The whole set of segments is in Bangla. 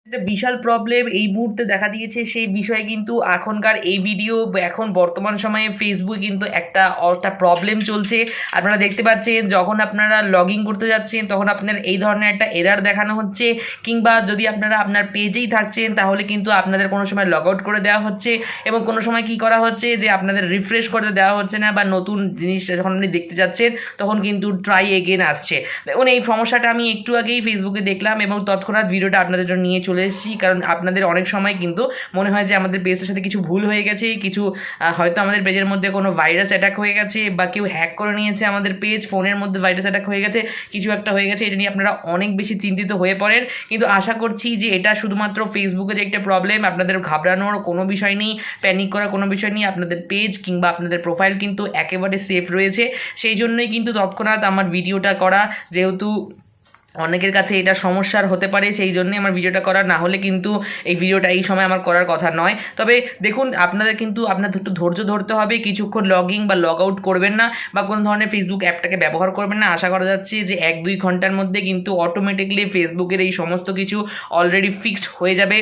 একটা বিশাল প্রবলেম এই মুহূর্তে দেখা দিয়েছে, সেই বিষয়ে কিন্তু এখনকার এই ভিডিও এখন বর্তমান সময়ে ফেসবুক কিন্তু একটা প্রবলেম চলছে। আপনারা দেখতে পাচ্ছেন যখন আপনারা লগ ইন করতে যাচ্ছেন তখন আপনার এই ধরনের একটা এরার দেখানো হচ্ছে, কিংবা যদি আপনারা আপনার পেজেই থাকছেন তাহলে কিন্তু আপনাদের কোনো সময় লগ আউট করে দেওয়া হচ্ছে, এবং কোনো সময় কি করা হচ্ছে যে আপনাদের রিফ্রেশ করতে দেওয়া হচ্ছে না, বা নতুন জিনিসটা যখন আপনি দেখতে যাচ্ছেন তখন কিন্তু ট্রাই এগেন আসছে। দেখুন এই সমস্যাটা আমি একটু আগেই ফেসবুকে দেখলাম এবং তৎক্ষণাৎ ভিডিওটা আপনাদের জন্য নিয়ে চলে এসেছি, কারণ আপনাদের অনেক সময় কিন্তু মনে হয় যে আমাদের পেজের সাথে কিছু ভুল হয়ে গেছে, কিছু হয়তো আমাদের পেজের মধ্যে কোনো ভাইরাস অ্যাটাক হয়ে গেছে, বা কেউ হ্যাক করে নিয়েছে আমাদের পেজ, ফোনের মধ্যে ভাইরাস অ্যাটাক হয়ে গেছে, কিছু একটা হয়ে গেছে। এটা নিয়ে আপনারা অনেক বেশি চিন্তিত হয়ে পড়েন, কিন্তু আশা করছি যে এটা শুধুমাত্র ফেসবুকের একটা প্রবলেম, আপনাদের ঘাবড়ানোর কোনো বিষয় নেই, প্যানিক করার কোনো বিষয় নেই। আপনাদের পেজ কিংবা আপনাদের প্রোফাইল কিন্তু একেবারে সেফ রয়েছে, সেই জন্যই কিন্তু তৎক্ষণাৎ আমার ভিডিওটা করা। যেহেতু অনেকের কাছে এটা সমস্যার হতে পারে, সেই জন্যই আমার ভিডিওটা করা, না হলে কিন্তু এই ভিডিওটা এই সময় আমার করার কথা নয়। তবে দেখুন আপনাদের কিন্তু আপনাদের একটু ধৈর্য ধরতে হবে, কিছুক্ষণ লগ ইন বা লগ আউট করবেন না, বা কোনো ধরনের ফেসবুক অ্যাপটাকে ব্যবহার করবেন না। আশা করা যাচ্ছে যে 1-2 ঘন্টার মধ্যে কিন্তু অটোমেটিকলি ফেসবুকের এই সমস্ত কিছু অলরেডি ফিক্সড হয়ে যাবে,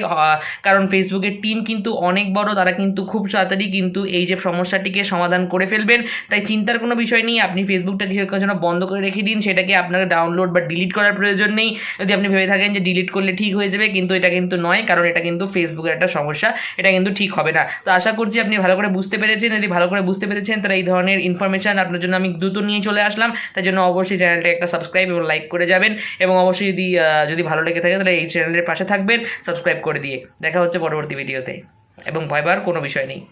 কারণ ফেসবুকের টিম কিন্তু অনেক বড়, তারা কিন্তু খুব তাড়াতাড়ি কিন্তু এই যে সমস্যাটিকে সমাধান করে ফেলবেন। তাই চিন্তার কোনো বিষয় নেই, আপনি ফেসবুকটাকে যেন বন্ধ করে রেখে দিন, সেটাকে আপনাকে ডাউনলোড বা ডিলিট করার প্রয়োজন নেই। যদি আপনি ভেবে থাকেন যে ডিলিট করলে ঠিক হয়ে যাবে, কিন্তু এটা কিন্তু নয়, কারণ এটা কিন্তু ফেসবুকের একটা সমস্যা, এটা কিন্তু ঠিক হবে না। তো আশা করছি আপনি ভালো করে বুঝতে পেরেছেন। যদি ভালো করে বুঝতে পেরেছেন তাহলে এই ধরনের ইনফরমেশন আপনার জন্য আমি দ্রুত নিয়ে চলে আসলাম, তার জন্য অবশ্যই চ্যানেলটাকে একটা সাবস্ক্রাইব এবং লাইক করে যাবেন, এবং অবশ্যই যদি ভালো লেগে থাকে তাহলে এই চ্যানেলের পাশে থাকবেন সাবস্ক্রাইব করে দিয়ে। দেখা হচ্ছে পরবর্তী ভিডিওতে, এবং ভয় পাওয়ার কোনো বিষয় নেই।